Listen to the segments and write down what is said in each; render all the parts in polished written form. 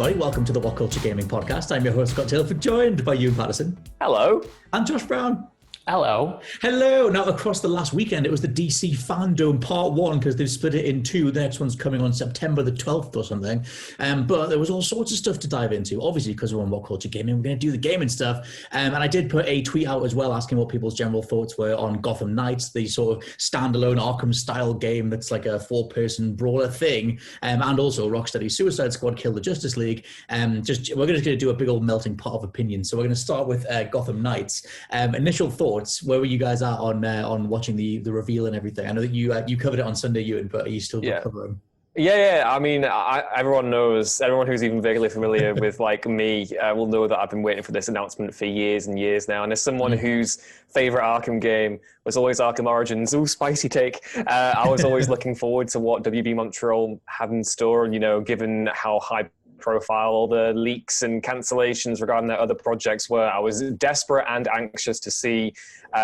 everybody. Welcome to the WhatCulture Gaming Podcast. I'm your host, Scott Taylor, joined by Ewan Patterson. Hello. And Josh Brown. Hello. Hello. Now, across the last weekend, it was the DC Fandom Part 1, because they've split it in two. The next one's coming on September the 12th or something. But there was all sorts of stuff to dive into. Obviously, because we're on WhatCulture Gaming, we're going to do the gaming stuff. And I did put a tweet out as well asking what people's general thoughts were on Gotham Knights, the sort of standalone Arkham-style game that's like a four-person brawler thing. And also Rocksteady's Suicide Squad Kill the Justice League. We're just going to do a big old melting pot of opinions. So we're going to start with Gotham Knights. Initial thoughts. Where were you guys at on watching the reveal and everything? I know that you covered it on Sunday, Ewan, but are you still covering? Yeah. I mean, everyone knows, everyone who's even vaguely familiar with like me will know that I've been waiting for this announcement for years and years now. And as someone whose favorite Arkham game was always Arkham Origins, spicy take, I was always looking forward to what WB Montreal had in store. You know, given how high profile all the leaks and cancellations regarding their other projects were, I was desperate and anxious to see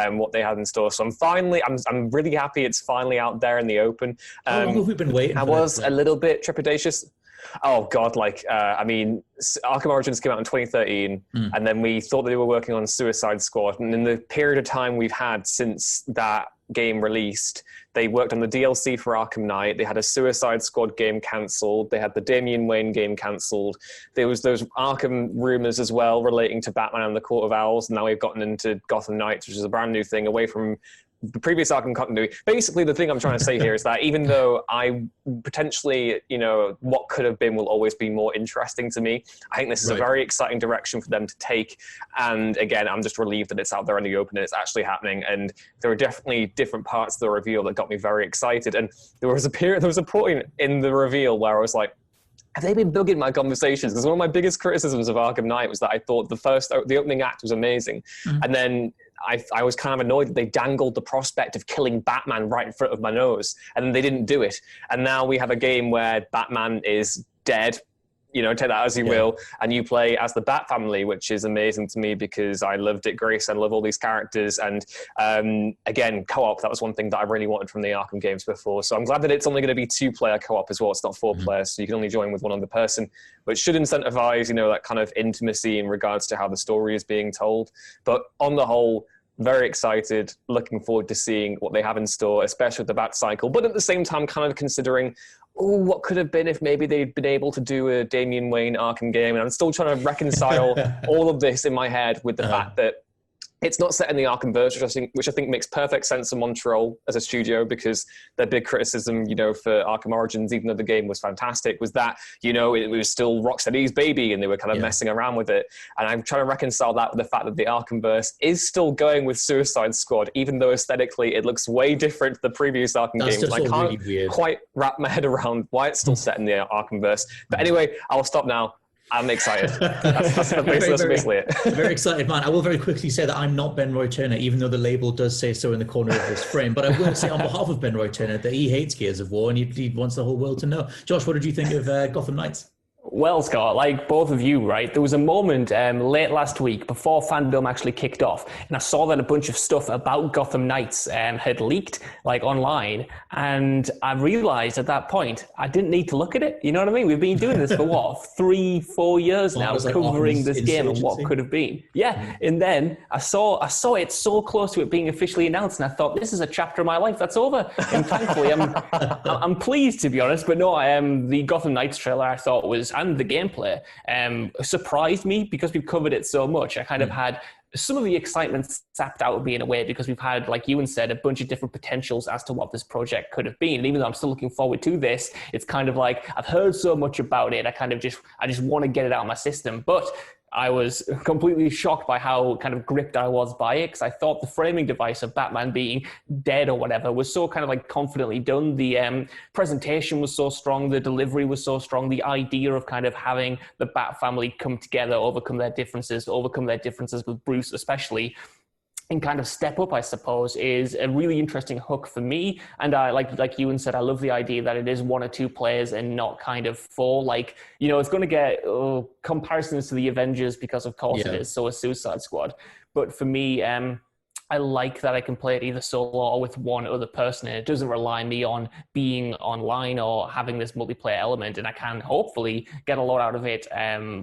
what they had in store. So I'm really happy it's finally out there in the open. How long have we been waiting? I was a little bit trepidatious. Oh God, I mean, Arkham Origins came out in 2013, and then we thought they were working on Suicide Squad. And in the period of time we've had since that game released, they worked on the DLC for Arkham Knight. They had a Suicide Squad game cancelled. They had the Damian Wayne game cancelled. There was those Arkham rumors as well relating to Batman and the Court of Owls. Now we've gotten into Gotham Knights, which is a brand new thing away from the previous Arkham continuity. Basically, the thing I'm trying to say here is that even though I potentially, what could have been will always be more interesting to me, I think this is a very exciting direction for them to take. And again, I'm just relieved that it's out there in the open and it's actually happening. And there were definitely different parts of the reveal that got me very excited. And there was a point in the reveal where I was like, have they been bugging my conversations? Because one of my biggest criticisms of Arkham Knight was that I thought the opening act was amazing. And then I was kind of annoyed that they dangled the prospect of killing Batman right in front of my nose, and they didn't do it. And now we have a game where Batman is dead, take that as you will, and you play as the Bat family, which is amazing to me because I love Dick Grayson, I love all these characters. And again, co-op, that was one thing that I really wanted from the Arkham games before. So I'm glad that it's only going to be 2-player co-op as well. It's not 4 players, so you can only join with one other person, which should incentivize, that kind of intimacy in regards to how the story is being told. But on the whole, very excited, looking forward to seeing what they have in store, especially with the Bat cycle. But at the same time, kind of considering, what could have been if maybe they'd been able to do a Damian Wayne Arkham game. And I'm still trying to reconcile all of this in my head with the fact that it's not set in the Arkhamverse, which I think makes perfect sense for Montreal as a studio, because their big criticism, for Arkham Origins, even though the game was fantastic, was that, it was still Rocksteady's baby and they were kind of messing around with it. And I'm trying to reconcile that with the fact that the Arkhamverse is still going with Suicide Squad, even though aesthetically it looks way different to the previous Arkham games. And I can't really quite wrap my head around why it's still set in the Arkhamverse. But anyway, I'll stop now. I'm excited. That's basically it. Very excited, man. I will very quickly say that I'm not Ben Roy Turner, even though the label does say so in the corner of this frame. But I will say on behalf of Ben Roy Turner that he hates Gears of War and he wants the whole world to know. Josh, what did you think of Gotham Knights? Well, Scott, like both of you, right, there was a moment late last week before Fandom actually kicked off, and I saw that a bunch of stuff about Gotham Knights had leaked, online, and I realized at that point I didn't need to look at it. You know what I mean? We've been doing this for, 3-4 years now, covering this game and what could have been. Yeah, and then I saw it so close to it being officially announced, and I thought, this is a chapter of my life that's over. And thankfully, I'm pleased, to be honest, but no, the Gotham Knights trailer I thought was, and the gameplay surprised me because we've covered it so much. I kind of had some of the excitement sapped out of me in a way because we've had, like Ewan said, a bunch of different potentials as to what this project could have been. And even though I'm still looking forward to this, it's kind of like I've heard so much about it. I just want to get it out of my system. But I was completely shocked by how kind of gripped I was by it, because I thought the framing device of Batman being dead or whatever was so kind of confidently done. The presentation was so strong, the delivery was so strong, the idea of kind of having the Bat family come together, overcome their differences with Bruce especially, and kind of step up, I suppose, is a really interesting hook for me. And I like Ewan said, I love the idea that it is 1 or 2 players and not kind of 4. It's going to get comparisons to the Avengers because of course it is, so a Suicide Squad. But for me, I like that I can play it either solo or with one other person, and it doesn't rely me on being online or having this multiplayer element, and I can hopefully get a lot out of it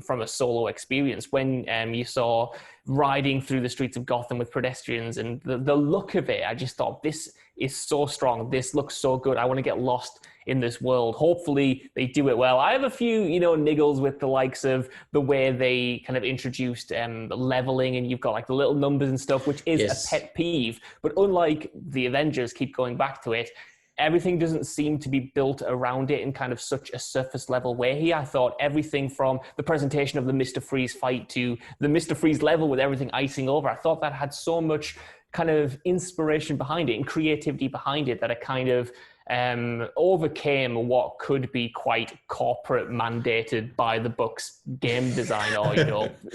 from a solo experience. When you saw riding through the streets of Gotham with pedestrians and the look of it, I just thought, this is so strong. This looks so good. I want to get lost in this world. Hopefully they do it well. I have a few, niggles with the likes of the way they kind of introduced leveling, and you've got like the little numbers and stuff, which is a pet peeve. But unlike the Avengers, keep going back to it, everything doesn't seem to be built around it in kind of such a surface level way here. I thought everything from the presentation of the Mr. Freeze fight to the Mr. Freeze level with everything icing over, I thought that had so much kind of inspiration behind it and creativity behind it that it kind of overcame what could be quite corporate mandated by the books game design, or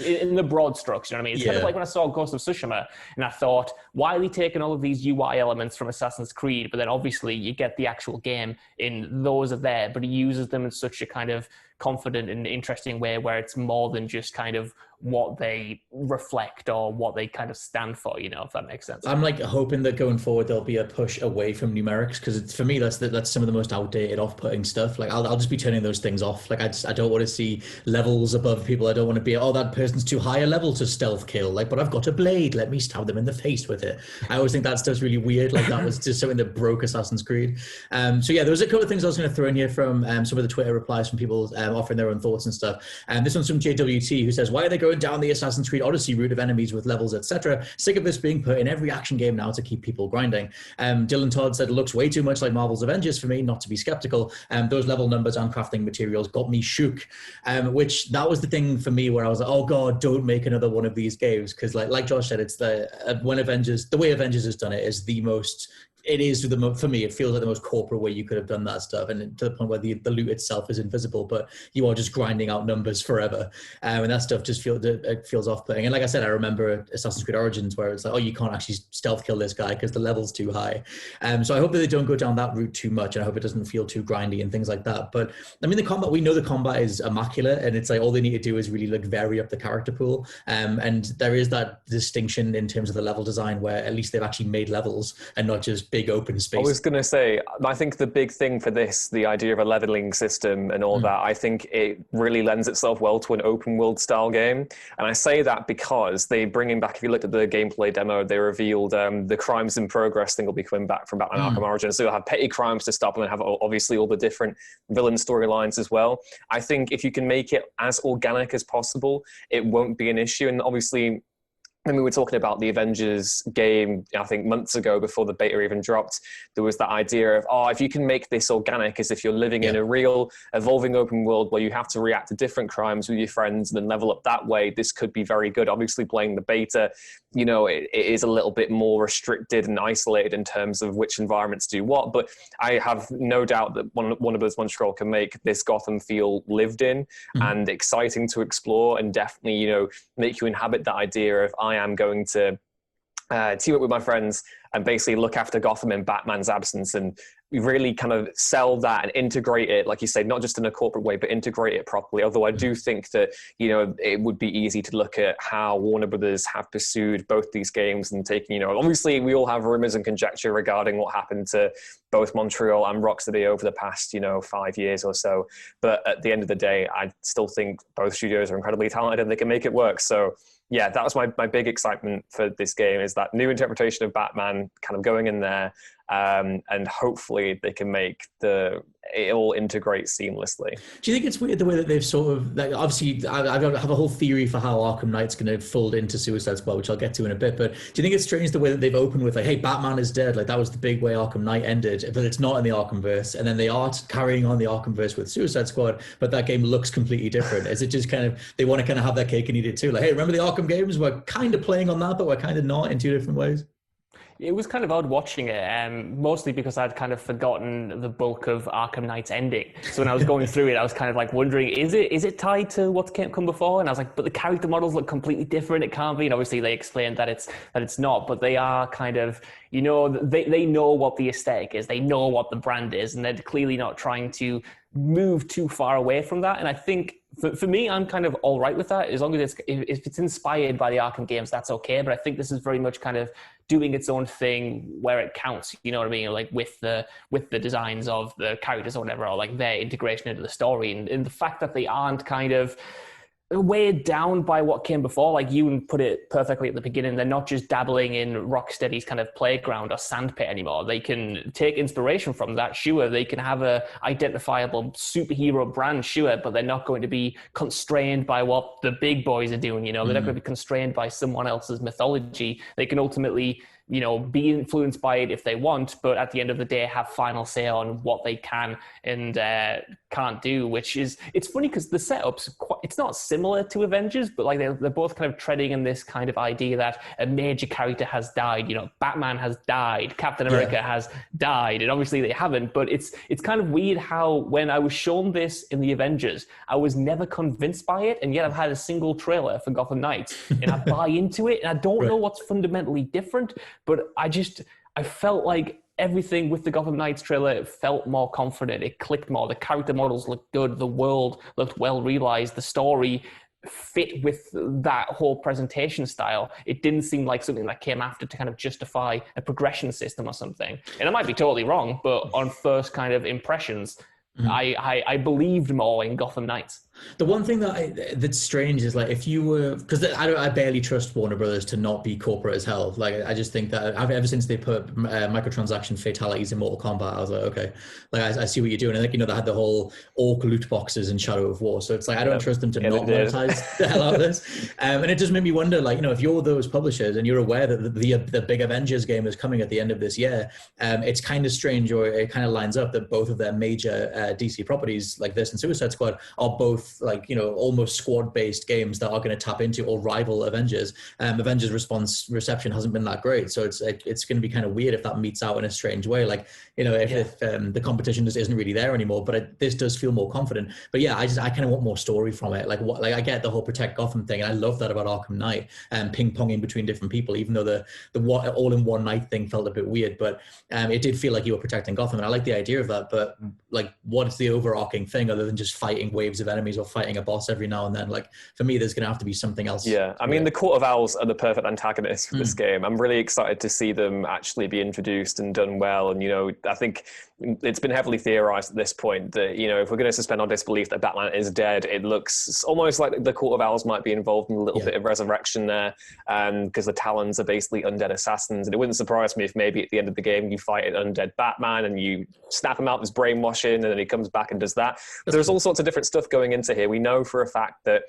in the broad strokes. You know what I mean? It's kind of like when I saw Ghost of Tsushima and I thought, why are we taking all of these UI elements from Assassin's Creed, but then obviously you get the actual game in those are there, but he uses them in such a kind of confident and interesting way where it's more than just kind of what they reflect or what they kind of stand for, if that makes sense. I'm like hoping that going forward there'll be a push away from numerics, because for me that's some of the most outdated, off-putting stuff. Like I'll just be turning those things off. Like I don't want to see levels above people. I don't want to be, that person's too high a level to stealth kill. Like, but I've got a blade, let me stab them in the face with it. I always think that stuff's really weird. Like that was just something that broke Assassin's Creed. So yeah, there was a couple of things I was going to throw in here from some of the Twitter replies from people offering their own thoughts and stuff. And this one's from JWT, who says, why are they going down the Assassin's Creed Odyssey route of enemies with levels, etc.? Sick of this being put in every action game now to keep people grinding. Dylan Todd said, it looks way too much like Marvel's Avengers for me not to be skeptical. Those level numbers and crafting materials got me shook, which that was the thing for me where I was like, oh god, don't make another one of these games, because like Josh said, it's the way Avengers has done it is the most. It is for me, it feels like the most corporate way you could have done that stuff, and to the point where the loot itself is invisible, but you are just grinding out numbers forever, and that stuff just feels off-putting. And like I said, I remember Assassin's Creed Origins where it's like, oh, you can't actually stealth kill this guy because the level's too high. So I hope that they don't go down that route too much, and I hope it doesn't feel too grindy and things like that. But I mean, we know the combat is immaculate, and it's like all they need to do is really like vary up the character pool, and there is that distinction in terms of the level design where at least they've actually made levels and not just big open space. I was going to say, I think the big thing for this, the idea of a leveling system and all that, I think it really lends itself well to an open world style game. And I say that because they bringing back, if you looked at the gameplay demo, they revealed the crimes in progress thing will be coming back from Batman Arkham Origins. So you'll have petty crimes to stop and then have obviously all the different villain storylines as well. I think if you can make it as organic as possible, it won't be an issue. And obviously, when we were talking about the Avengers game, I think months ago before the beta even dropped, there was that idea of, if you can make this organic as if you're living in a real evolving open world where you have to react to different crimes with your friends and then level up that way, this could be very good. Obviously playing the beta, it is a little bit more restricted and isolated in terms of which environments do what, but I have no doubt that one of us Montreal can make this Gotham feel lived in and exciting to explore, and definitely, make you inhabit that idea of, I am going to team up with my friends and basically look after Gotham in Batman's absence, and really kind of sell that and integrate it, like you say, not just in a corporate way, but integrate it properly. Although I do think that, it would be easy to look at how Warner Brothers have pursued both these games and taking, obviously we all have rumors and conjecture regarding what happened to both Montreal and Rocksteady over the past, 5 years or so. But at the end of the day, I still think both studios are incredibly talented and they can make it work. So yeah, that was my big excitement for this game, is that new interpretation of Batman kind of going in there, and hopefully they can make it all integrate seamlessly. Do you think it's weird the way that they've sort of, like, obviously I have a whole theory for how Arkham Knight's going to fold into Suicide Squad, which I'll get to in a bit, but do you think it's strange the way that they've opened with like, hey, Batman is dead, like that was the big way Arkham Knight ended, but it's not in the Arkhamverse, and then they are carrying on the Arkhamverse with Suicide Squad, but that game looks completely different? Is it just kind of, they want to kind of have their cake and eat it too? Like, hey, remember the Arkham games? We're kind of playing on that, but we're kind of not, in two different ways. It was kind of odd watching it, mostly because I'd kind of forgotten the bulk of Arkham Knight's ending. So when I was going through it, I was kind of like wondering, is it tied to what's come before? And I was like, but the character models look completely different. It can't be. And obviously they explained that it's not, but they are kind of, they know what the aesthetic is. They know what the brand is, and they're clearly not trying to move too far away from that. And I think For me, I'm kind of all right with that. As long as if it's inspired by the Arkham games, that's okay. But I think this is very much kind of doing its own thing where it counts. You know what I mean? Like with the designs of the characters or whatever, or like their integration into the story, and the fact that they aren't kind of weighed down by what came before. Like you put it perfectly at the beginning, they're not just dabbling in Rocksteady's kind of playground or sandpit anymore. They can take inspiration from that, sure. They can have a identifiable superhero brand, sure, but they're not going to be constrained by what the big boys are doing. You know, they're not going to be constrained by someone else's mythology. They can ultimately, you know, be influenced by it if they want, but at the end of the day, have final say on what they can and can't do, which is, it's funny because the setup's it's not similar to Avengers, but like they're both kind of treading in this kind of idea that a major character has died. You know, Batman has died, Captain America has died, and obviously they haven't, but it's kind of weird how when I was shown this in the Avengers, I was never convinced by it, and yet I've had a single trailer for Gotham Knights, and I buy into it, and I don't know what's fundamentally different, but I felt like everything with the Gotham Knights trailer, it felt more confident. It clicked more. The character models looked good. The world looked well realized. The story fit with that whole presentation style. It didn't seem like something that came after to kind of justify a progression system or something. And I might be totally wrong, but on first kind of impressions, I believed more in Gotham Knights. The one thing that's strange is like if you were, because I barely trust Warner Brothers to not be corporate as hell. Like I just think that ever since they put microtransaction fatalities in Mortal Kombat, I was like, okay, like I see what you're doing. And like, you know, they had the whole orc loot boxes in Shadow of War, so it's like I don't trust them to not monetize the hell out of this. And it just made me wonder, like, you know, if you're those publishers and you're aware that the big Avengers game is coming at the end of this year, it's kind of strange, or it kind of lines up that both of their major DC properties like this and Suicide Squad are both like, you know, almost squad-based games that are going to tap into or rival Avengers. Avengers reception hasn't been that great, so it's going to be kind of weird if that meets out in a strange way. Like, you know, if the competition just isn't really there anymore. But this does feel more confident. But yeah, I kind of want more story from it. Like I get the whole Protect Gotham thing, and I love that about Arkham Knight and ping-ponging between different people. Even though the all-in-one night thing felt a bit weird, but it did feel like you were protecting Gotham, and I like the idea of that. But like, what is the overarching thing other than just fighting waves of enemies or fighting a boss every now and then? Like, for me, there's going to have to be something else. Yeah, I mean, the Court of Owls are the perfect antagonists for this game. I'm really excited to see them actually be introduced and done well. And, you know, I think it's been heavily theorized at this point that, you know, if we're going to suspend our disbelief that Batman is dead, it looks almost like the Court of Owls might be involved in a little bit of resurrection there, because the Talons are basically undead assassins. And it wouldn't surprise me if maybe at the end of the game you fight an undead Batman and you snap him out with his brainwashing, and then he comes back and does that. There's all sorts of different stuff going into here. We know for a fact that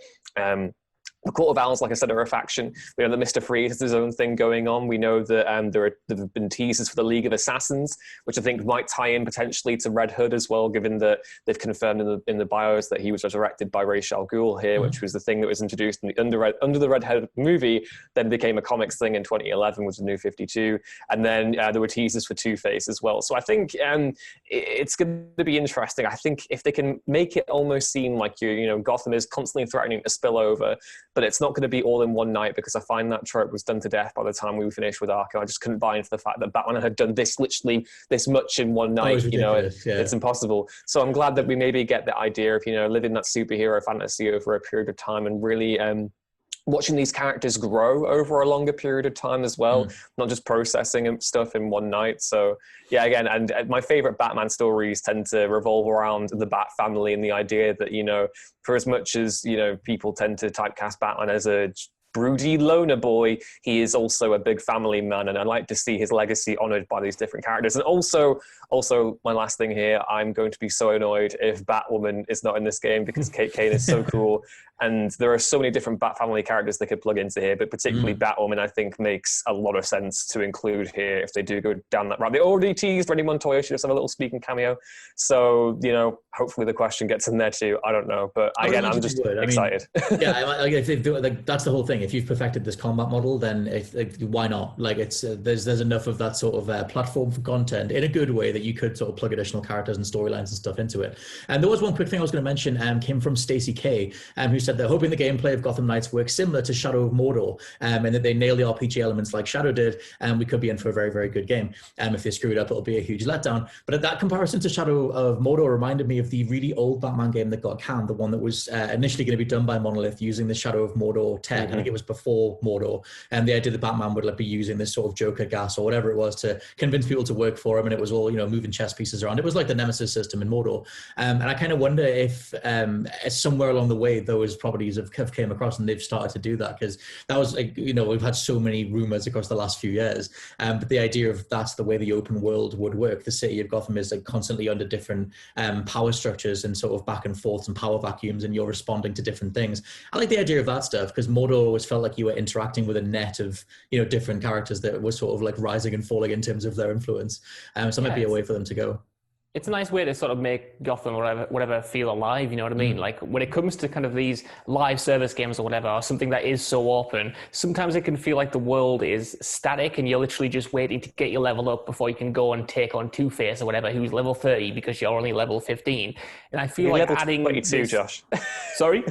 the Court of Owls, like I said, are a faction. We know that Mr. Freeze has his own thing going on. We know that there have been teasers for the League of Assassins, which I think might tie in potentially to Red Hood as well, given that they've confirmed in the bios that he was resurrected by Ra's al Ghul here, which was the thing that was introduced in the under the Red Hood movie, then became a comics thing in 2011 with the New 52. And then there were teasers for Two-Face as well. So I think it's going to be interesting. I think if they can make it almost seem like you know, Gotham is constantly threatening to spill over, but it's not going to be all in one night, because I find that trope was done to death by the time we finished with Arkham. I just couldn't buy into the fact that Batman had done literally this much in one night. You know, it's impossible. So I'm glad that we maybe get the idea of, you know, living that superhero fantasy over a period of time and really watching these characters grow over a longer period of time as well, not just processing stuff in one night. So yeah, again, and my favorite Batman stories tend to revolve around the Bat family and the idea that, you know, for as much as, you know, people tend to typecast Batman as a broody loner boy, he is also a big family man, and I like to see his legacy honored by these different characters. And also my last thing here, I'm going to be so annoyed if Batwoman is not in this game, because Kate Kane is so cool, and there are so many different Bat family characters they could plug into here, but particularly Batwoman I think makes a lot of sense to include here if they do go down that route. They already teased Rennie Montoya should just have a little speaking cameo, so, you know, hopefully the question gets in there too. I don't know, but again, I'm just excited. Yeah, like, that's the whole thing. thing. If you've perfected this combat model, then why not? Like it's there's enough of that sort of platform for content in a good way that you could sort of plug additional characters and storylines and stuff into it. And there was one quick thing I was going to mention, came from Stacey K, who said they're hoping the gameplay of Gotham Knights works similar to Shadow of Mordor, and that they nail the RPG elements like Shadow did, and we could be in for a very, very good game. If they screw it up, it'll be a huge letdown. But that comparison to Shadow of Mordor reminded me of the really old Batman game that got canned, the one that was initially going to be done by Monolith using the Shadow of Mordor tech. I think it was before Mordor, and the idea that Batman would be using this sort of Joker gas or whatever it was to convince people to work for him, and it was all moving chess pieces around. It was like the Nemesis system in Mordor, and I kind of wonder if somewhere along the way those properties have came across and they've started to do that, because that was we've had so many rumors across the last few years, but the idea of that's the way the open world would work. The city of Gotham is constantly under different power structures and sort of back and forths and power vacuums, and you're responding to different things. I like the idea of that stuff, because Mordor always felt like you were interacting with a net of different characters that were sort of like rising and falling in terms of their influence. So it might be a way for them to go. It's a nice way to sort of make Gotham or whatever feel alive, you know what I mean? Like when it comes to kind of these live service games or whatever, or something that is so open, sometimes it can feel like the world is static and you're literally just waiting to get your level up before you can go and take on Two-Face or whatever, who's level 30 because you're only level 15. And I feel like adding 22, Josh. Sorry?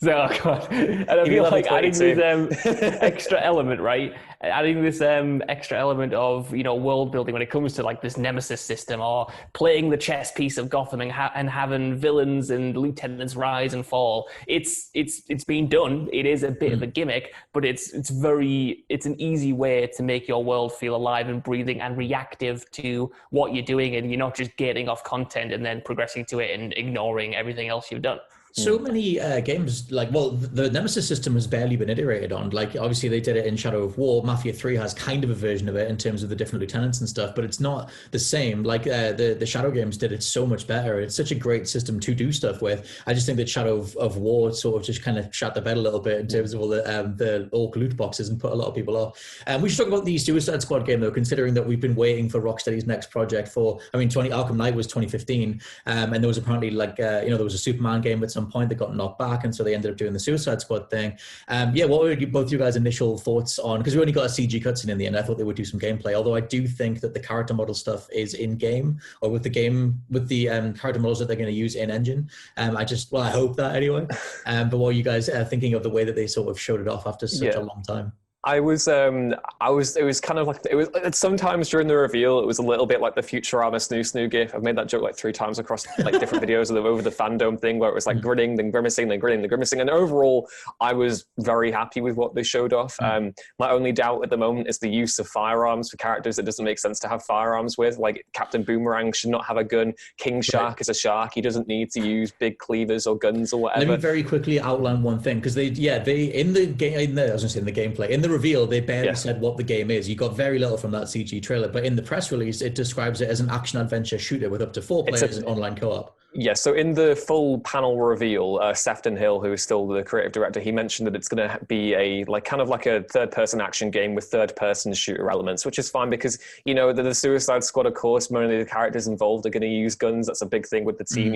Oh God. And I feel like adding this extra element, right? Adding this extra element of, world building when it comes to like this Nemesis system, or playing the chess piece of Gotham and having villains and lieutenants rise and fall. It's been done. It is a bit of a gimmick, but it's an easy way to make your world feel alive and breathing and reactive to what you're doing, and you're not just getting off content and then progressing to it and ignoring everything else you've done. So many games, the Nemesis system has barely been iterated on. Like, obviously, they did it in Shadow of War. Mafia 3 has kind of a version of it in terms of the different lieutenants and stuff, but it's not the same. Like, the Shadow games did it so much better. It's such a great system to do stuff with. I just think that Shadow of War sort of just kind of shot the bed a little bit in terms of all the orc loot boxes and put a lot of people off. We should talk about the Suicide Squad game, though, considering that we've been waiting for Rocksteady's next project for, Arkham Knight was 2015, and there was apparently, there was a Superman game at some point that got knocked back, and so they ended up doing the Suicide Squad thing. What were both you guys' initial thoughts on, because we only got a CG cutscene in the end. I thought they would do some gameplay, although I do think that the character model stuff is in game, or with the character models that they're going to use in engine. I hope that anyway. But what are you guys thinking of the way that they sort of showed it off after such a long time? It was kind of like, sometimes during the reveal, it was a little bit like the Futurama snoo gif. I've made that joke like 3 times across like different videos over the fandom thing, where it was like grinning, then grimacing, then grinning, then grimacing. And overall, I was very happy with what they showed off. My only doubt at the moment is the use of firearms for characters that doesn't make sense to have firearms with. Like Captain Boomerang should not have a gun. King Shark is a shark. He doesn't need to use big cleavers or guns or whatever. Let me very quickly outline one thing, because in the gameplay, in the reveal, they barely said what the game is. You got very little from that CG trailer, but in the press release, it describes it as an action-adventure shooter with up to 4 players in online co-op. Yeah, so in the full panel reveal, Sefton Hill, who is still the creative director, he mentioned that it's going to be a third-person action game with third-person shooter elements, which is fine because, the Suicide Squad, of course, many of the characters involved are going to use guns. That's a big thing with the team,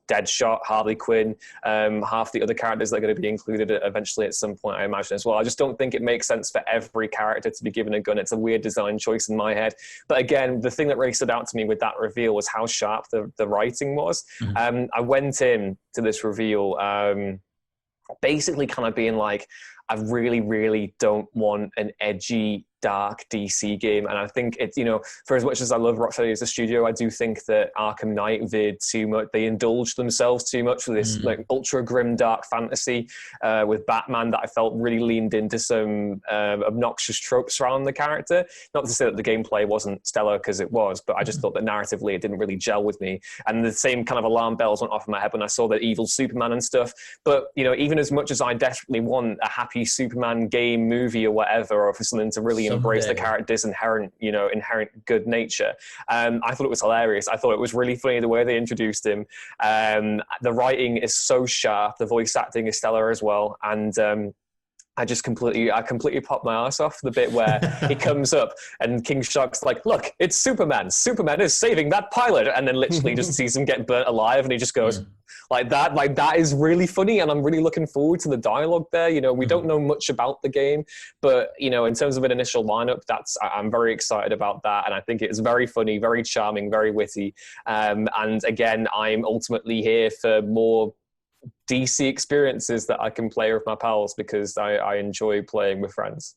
Deadshot, Harley Quinn, half the other characters that are going to be included eventually at some point, I imagine, as well. I just don't think it makes sense for every character to be given a gun. It's a weird design choice in my head. But again, the thing that really stood out to me with that reveal was how sharp the writing was. I went in to this reveal basically kind of being like, I really, really don't want an edgy, dark DC game. And I think it's, for as much as I love Rocksteady as a studio, I do think that Arkham Knight veered too much. They indulged themselves too much with this like ultra grim dark fantasy with Batman that I felt really leaned into some obnoxious tropes around the character. Not to say that the gameplay wasn't stellar, because it was, but I just thought that narratively it didn't really gel with me. And the same kind of alarm bells went off in my head when I saw the evil Superman and stuff. But, even as much as I desperately want a happy Superman game, movie or whatever, or for something to really embrace the character's inherent good nature. I thought it was hilarious. I thought it was really funny the way they introduced him. The writing is so sharp. The voice acting is stellar as well. And I completely popped my ass off the bit where he comes up and King Shark's like, look, it's Superman. Superman is saving that pilot. And then literally just sees him get burnt alive. And he just goes like that. Like, that is really funny. And I'm really looking forward to the dialogue there. You know, we don't know much about the game, but, you know, in terms of an initial lineup, I'm very excited about that. And I think it's very funny, very charming, very witty. And again, I'm ultimately here for more DC experiences that I can play with my pals because I enjoy playing with friends.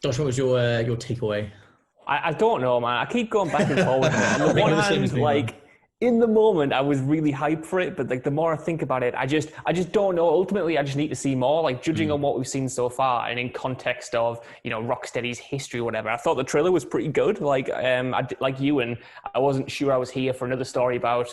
Josh, what was your takeaway? I don't know, man. I keep going back and forward. On the one hand, like, in the moment, I was really hyped for it, but like the more I think about it, I just don't know. Ultimately, I just need to see more. Like, judging on what we've seen so far, and in context of, you know, Rocksteady's history or whatever, I thought the trailer was pretty good. Like, like Ewan, I wasn't sure I was here for another story about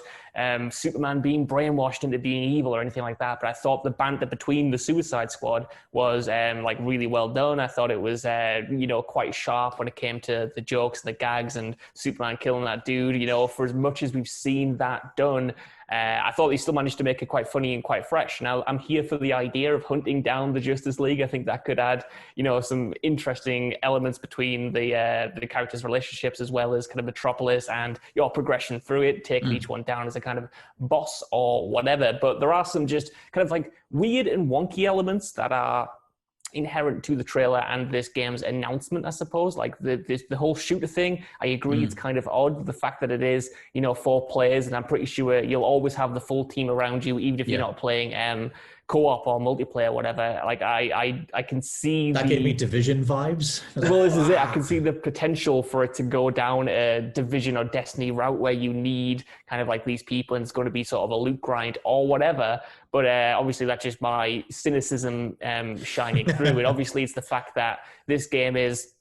Superman being brainwashed into being evil or anything like that. But I thought the banter between the Suicide Squad was like really well done. I thought it was you know, quite sharp when it came to the jokes, the gags, and Superman killing that dude. You know, for as much as we've seen that done, I thought they still managed to make it quite funny and quite fresh. Now, I'm here for the idea of hunting down the Justice League. I think that could add, you know, some interesting elements between the characters' relationships, as well as kind of Metropolis and your progression through it, taking each one down as a kind of boss or whatever. But there are some just kind of like weird and wonky elements that are inherent to the trailer and this game's announcement, I suppose. Like the whole shooter thing, I agree, it's kind of odd, the fact that it is, you know, 4 players, and I'm pretty sure you'll always have the full team around you, even if you're not playing co-op or multiplayer, whatever. Like I can see that gave me Division vibes. Well, this is it. I can see the potential for it to go down a Division or Destiny route where you need kind of like these people, and it's going to be sort of a loot grind or whatever. But obviously, that's just my cynicism shining through it. Obviously, it's the fact that this game is,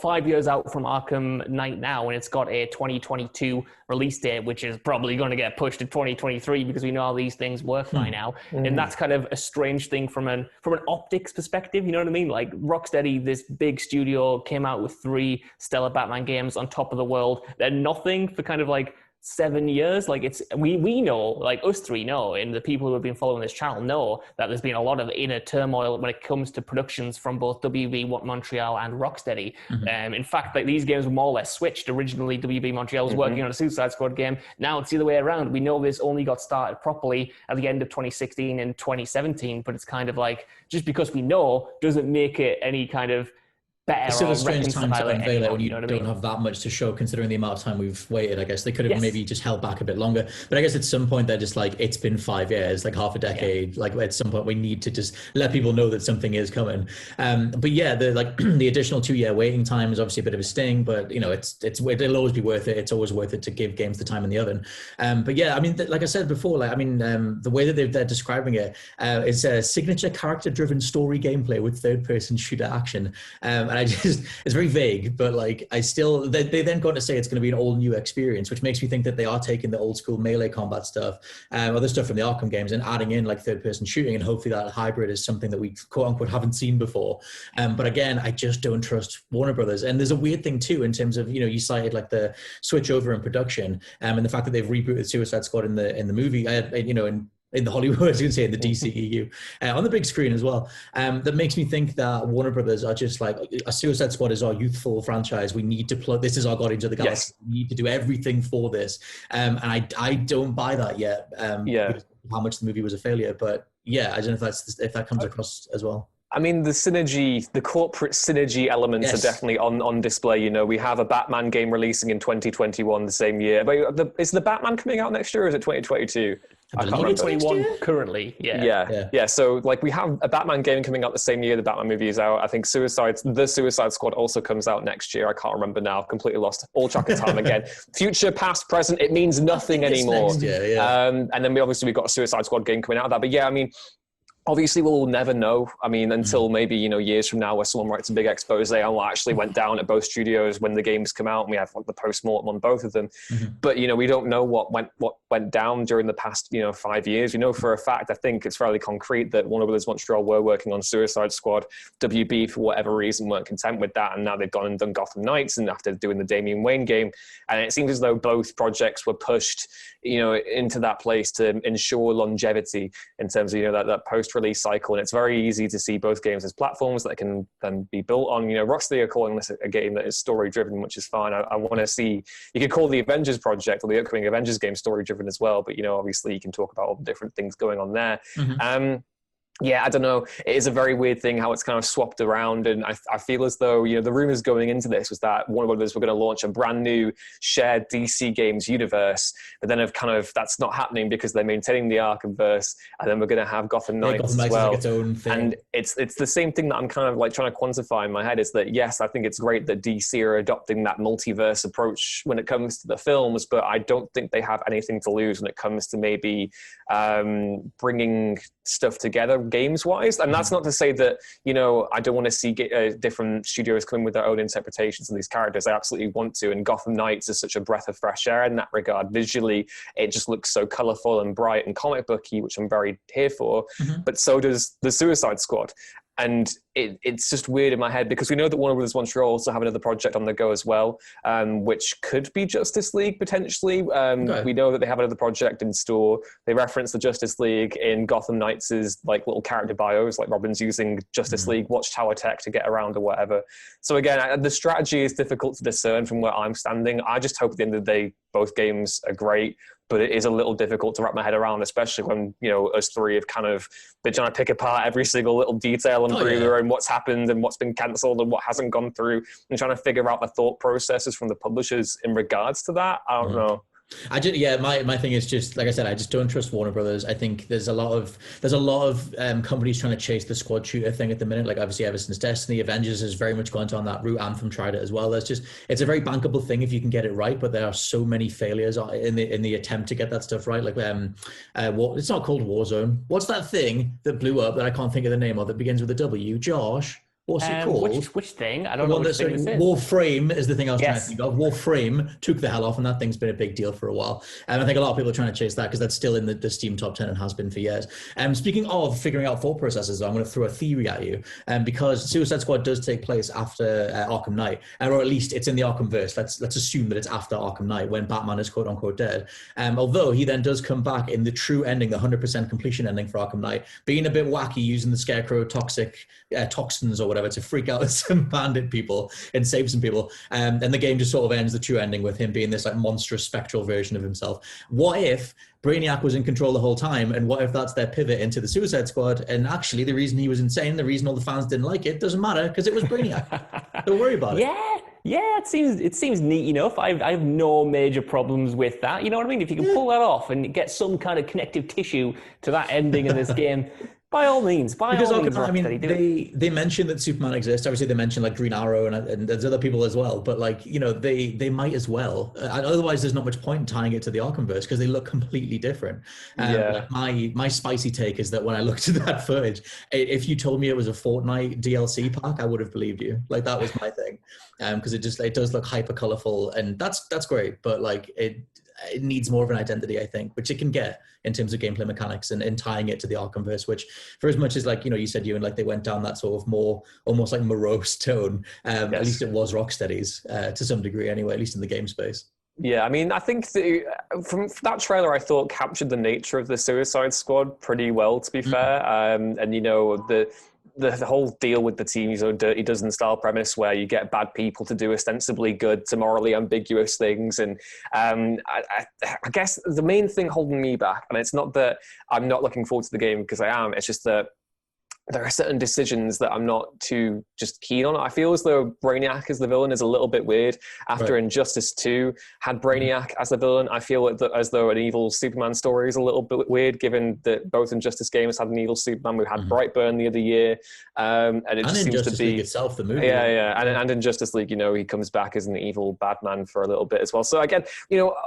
5 years out from Arkham Knight now, and it's got a 2022 release date, which is probably going to get pushed to 2023 because we know how these things work by now. And that's kind of a strange thing from an optics perspective, you know what I mean? Like, Rocksteady, this big studio, came out with 3 stellar Batman games on top of the world. They're nothing for kind of like 7 years. Like, it's we know, like us 3 know, and the people who have been following this channel know that there's been a lot of inner turmoil when it comes to productions from both WB Montreal and Rocksteady. In fact, like, these games were more or less switched. Originally, WB Montreal was working on a Suicide Squad game. Now it's the other way around. We know this only got started properly at the end of 2016 and 2017, but it's kind of like, just because we know doesn't make it any kind of better. It's still a strange time to unveil it when you don't have that much to show, considering the amount of time we've waited. I guess they could have maybe just held back a bit longer, but I guess at some point they're just like, it's been 5 years, like half a decade. Like, at some point we need to just let people know that something is coming. But yeah, the additional 2-year waiting time is obviously a bit of a sting, but you know, it'll always be worth it. It's always worth it to give games the time in the oven. But yeah, I mean, like I said before, like, I mean, the way that they're describing it is a signature character-driven story gameplay with third-person shooter action. And it's very vague, but like, they then go on to say it's going to be an all new experience, which makes me think that they are taking the old school melee combat stuff, other stuff from the Arkham games, and adding in like third person shooting, and hopefully that hybrid is something that we quote unquote haven't seen before. But again, I just don't trust Warner Brothers. And there's a weird thing too, in terms of, you know, you cited like the switch over in production, and the fact that they've rebooted Suicide Squad in the movie, you know, in the Hollywood, I was going to say in the DCEU, on the big screen as well. That makes me think that Warner Brothers are just like, a Suicide Squad is our youthful franchise. We need to plug, this is our Guardians of the Galaxy. We need to do everything for this. And I don't buy that yet. How much the movie was a failure, but yeah, I don't know if that comes across as well. I mean, the corporate synergy elements are definitely on display. You know, we have a Batman game releasing in 2021, the same year. But is the Batman coming out next year, or is it 2022? I can't remember. 2021 currently, yeah. So like, we have a Batman game coming out the same year the Batman movie is out. I think the Suicide Squad also comes out next year. I can't remember now. Completely lost all track of time again. Future, past, present. It means nothing anymore. Next year, and then we've got a Suicide Squad game coming out of that. But yeah, I mean, obviously, we'll never know. I mean, until maybe, you know, years from now, where someone writes a big expose on what actually went down at both studios when the games come out, and we have like the post-mortem on both of them. But, you know, we don't know what went down during the past, you know, 5 years. We know for a fact, I think it's fairly concrete, that Warner Brothers Montreal were working on Suicide Squad. WB, for whatever reason, weren't content with that, and now they've gone and done Gotham Knights, and after doing the Damian Wayne game, and it seems as though both projects were pushed, you know, into that place to ensure longevity in terms of, you know, that post release cycle, and it's very easy to see both games as platforms that can then be built on. Rocksteady are calling this a game that is story-driven, which is fine. I want to see, you could call the Avengers project or the upcoming Avengers game story-driven as well, but, obviously you can talk about all the different things going on there. Yeah, I don't know. It is a very weird thing how it's kind of swapped around, and I feel as though the rumors going into this was that Warner Brothers were going to launch a brand new shared DC games universe, but then that's not happening because they're maintaining the Arkhamverse, and then we're going to have Gotham Knights as well. Like its own thing. And it's the same thing that I'm kind of like trying to quantify in my head is that yes, I think it's great that DC are adopting that multiverse approach when it comes to the films, but I don't think they have anything to lose when it comes to maybe bringing stuff together games wise. And that's not to say that I don't want to see different studios come in with their own interpretations of these characters. I absolutely want to, and Gotham Knights is such a breath of fresh air in that regard. Visually it just looks so colorful and bright and comic booky, which I'm very here for. But so does the Suicide Squad. And it's just weird in my head because we know that Warner Brothers Montreal also have another project on the go as well, which could be Justice League potentially. We know that they have another project in store. They reference the Justice League in Gotham Knights' like little character bios, like Robin's using Justice League Watchtower tech to get around or whatever. So again, the strategy is difficult to discern from where I'm standing. I just hope at the end of the day, both games are great. But it is a little difficult to wrap my head around, especially when, us three have kind of been trying to pick apart every single little detail and and what's happened and what's been cancelled and what hasn't gone through, and trying to figure out the thought processes from the publishers in regards to that. I don't know. My thing is just, like I said, I just don't trust Warner Brothers. I think there's a lot of companies trying to chase the squad shooter thing at the minute. Like obviously ever since Destiny, Avengers has very much gone down that route. Anthem tried it as well. It's a very bankable thing if you can get it right, but there are so many failures in the attempt to get that stuff right. Like it's not called Warzone. What's that thing that blew up that I can't think of the name of that begins with a W? Josh? What's it called? Which thing? I don't know which thing this is. Warframe is the thing I was trying to think of. Warframe took the hell off, and that thing's been a big deal for a while. And I think a lot of people are trying to chase that because that's still in the Steam top 10 and has been for years. Speaking of figuring out thought processes, I'm going to throw a theory at you. Because Suicide Squad does take place after Arkham Knight, or at least it's in the Arkhamverse. Let's assume that it's after Arkham Knight when Batman is quote unquote dead. Although he then does come back in the true ending, the 100% completion ending for Arkham Knight, being a bit wacky, using the Scarecrow toxins or whatever to freak out some bandit people and save some people. And the game just sort of ends the true ending with him being this like monstrous spectral version of himself. What if Brainiac was in control the whole time, and what if that's their pivot into the Suicide Squad, and actually the reason he was insane, the reason all the fans didn't like it, doesn't matter because it was Brainiac. Don't worry about it. Yeah, it seems neat enough. I have no major problems with that. You know what I mean? If you can pull that off and get some kind of connective tissue to that ending of this game, by all means, they mentioned that Superman exists. Obviously, they mentioned like Green Arrow and there's other people as well. But like they might as well. Otherwise, there's not much point in tying it to the Arkhamverse because they look completely different. My spicy take is that when I looked at that footage, if you told me it was a Fortnite DLC pack, I would have believed you. Like that was my thing, because it does look hyper colorful, and that's great. But like it needs more of an identity, I think, which it can get in terms of gameplay mechanics and tying it to the Arkhamverse, which for as much as like, you said, Ewan, like they went down that sort of more almost like morose tone, at least it was Rocksteady's to some degree anyway, at least in the game space. Yeah, I mean, I think from that trailer, I thought captured the nature of the Suicide Squad pretty well, to be fair. And, the whole deal with the team, Dirty Dozen style premise where you get bad people to do ostensibly good to morally ambiguous things. And I guess the main thing holding me back, and it's not that I'm not looking forward to the game because I am, it's just that there are certain decisions that I'm not too just keen on. I feel as though Brainiac as the villain is a little bit weird. After Injustice 2 had Brainiac as the villain, I feel as though an evil Superman story is a little bit weird, given that both Injustice games had an evil Superman. We had Brightburn the other year. And it just seems to be League itself, the movie. Yeah. And in Justice League, he comes back as an evil Batman for a little bit as well. So again,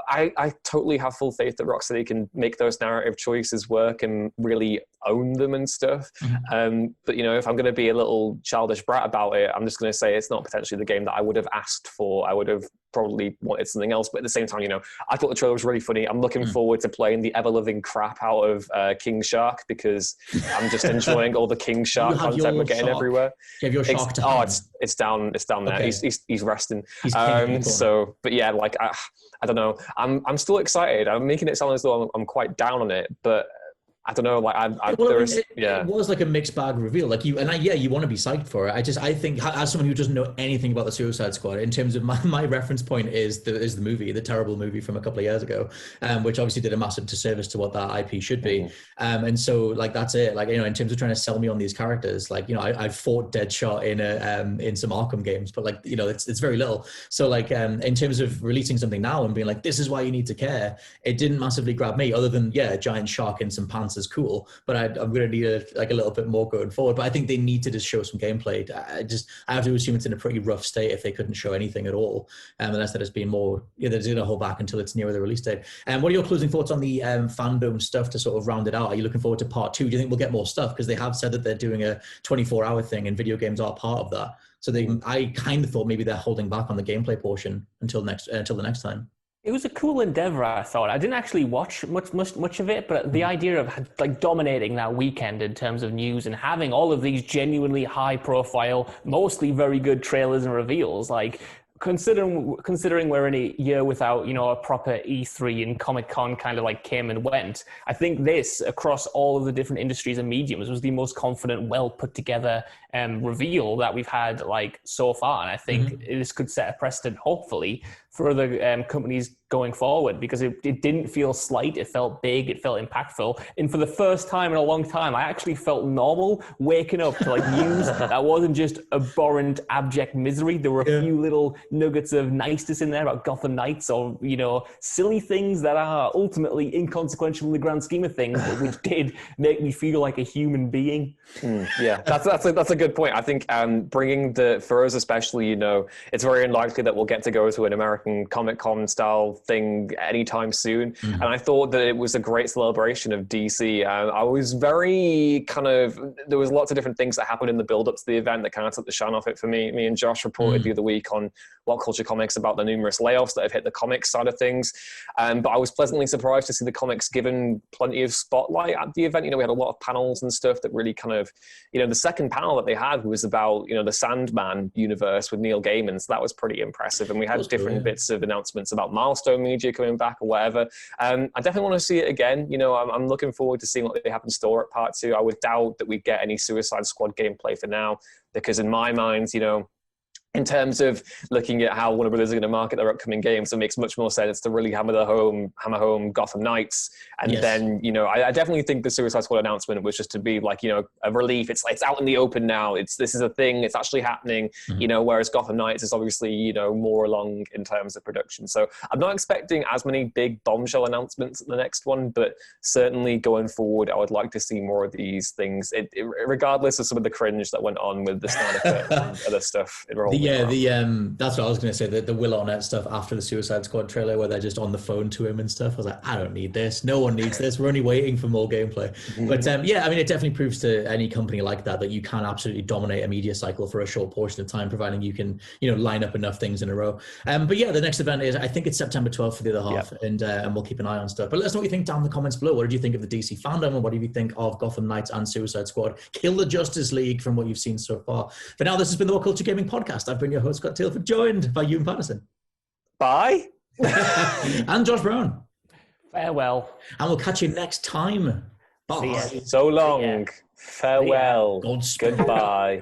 I totally have full faith that Rocksteady can make those narrative choices work and really own them and stuff. But if I'm going to be a little childish brat about it, I'm just going to say it's not potentially the game that I would have asked for. I would have probably wanted something else. But at the same time, I thought the trailer was really funny. I'm looking forward to playing the ever-living crap out of King Shark because I'm just enjoying all the King Shark content we're getting everywhere. You have your shark to it's down there. Okay. He's resting. He's but yeah, like I don't know. I'm still excited. I'm making it sound as though I'm quite down on it, but I don't know, like it was like a mixed bag reveal. Like you want to be psyched for it. I think as someone who doesn't know anything about the Suicide Squad, in terms of my reference point is the movie, the terrible movie from a couple of years ago, which obviously did a massive disservice to what that IP should be. And so like that's it. Like, you know, in terms of trying to sell me on these characters, like, you know, I fought Deadshot in some Arkham games, but like, you know, it's very little. So like in terms of releasing something now and being like, this is why you need to care, it didn't massively grab me, other than a giant shark in some pants is cool, but I'm going to need a little bit more going forward. But I think they need to just show some gameplay. I have to assume it's in a pretty rough state if they couldn't show anything at all, unless that has been more, they're going to hold back until it's nearer the release date. And what are your closing thoughts on the fandom stuff to sort of round it out? Are you looking forward to part 2? Do you think we'll get more stuff? Because they have said that they're doing a 24-hour thing, and video games are part of that. So I kind of thought maybe they're holding back on the gameplay portion until the next time. It was a cool endeavor, I thought. I didn't actually watch much of it, but the idea of like dominating that weekend in terms of news and having all of these genuinely high profile, mostly very good trailers and reveals, like considering we're in a year without, you know, a proper E3 and Comic-Con kind of like came and went, I think this, across all of the different industries and mediums, was the most confident, well put together reveal that we've had like so far. And I think this could set a precedent, hopefully, for other companies going forward, because it didn't feel slight. It felt big. It felt impactful. And for the first time in a long time, I actually felt normal waking up to like news that wasn't just abhorrent, abject misery. There were a few little nuggets of niceness in there about Gotham Knights, or, you know, silly things that are ultimately inconsequential in the grand scheme of things, but which did make me feel like a human being. Yeah, that's a good point. I think bringing for us especially, you know, it's very unlikely that we'll get to go to an American Comic-Con style thing anytime soon. And I thought that it was a great celebration of DC. I was very there was lots of different things that happened in the build up to the event that kind of took the shine off it for me. Me and Josh reported the other week on WhatCulture Comics about the numerous layoffs that have hit the comics side of things. But I was pleasantly surprised to see the comics given plenty of spotlight at the event. You know, we had a lot of panels and stuff that really kind of, you know, the second panel that they had was about, you know, the Sandman universe with Neil Gaiman. So that was pretty impressive. And we had different bits of announcements about Milestone Media coming back or whatever. I definitely want to see it again. You know, I'm looking forward to seeing what they have in store at part 2. I would doubt that we get any Suicide Squad gameplay for now, because in my mind, you know, in terms of looking at how Warner Brothers are going to market their upcoming games, it makes much more sense to really hammer home Gotham Knights. And then, you know, I definitely think the Suicide Squad announcement was just to be like, you know, a relief. It's out in the open now. This is a thing. It's actually happening, you know, whereas Gotham Knights is obviously, you know, more along in terms of production. So I'm not expecting as many big bombshell announcements in the next one, but certainly going forward, I would like to see more of these things, regardless of some of the cringe that went on with the Snyder Cut and other stuff. That's what I was going to say, the Will Arnett stuff after the Suicide Squad trailer, where they're just on the phone to him and stuff. I was like, I don't need this. No one needs this. We're only waiting for more gameplay. But yeah, I mean, it definitely proves to any company like that you can absolutely dominate a media cycle for a short portion of time, providing you can, you know, line up enough things in a row. But yeah, the next event is, I think it's September 12th for the other half, and we'll keep an eye on stuff. But let us know what you think down in the comments below. What did you think of the DC Fandom, and what do you think of Gotham Knights and Suicide Squad? Kill the Justice League from what you've seen so far. For now, this has been the WhatCulture Gaming Podcast. I've been your host, Scott Tailford, joined by Ewan Patterson. Bye. And Josh Brown. Farewell. And we'll catch you next time. Bye. So long. Farewell. Godspeed. Goodbye.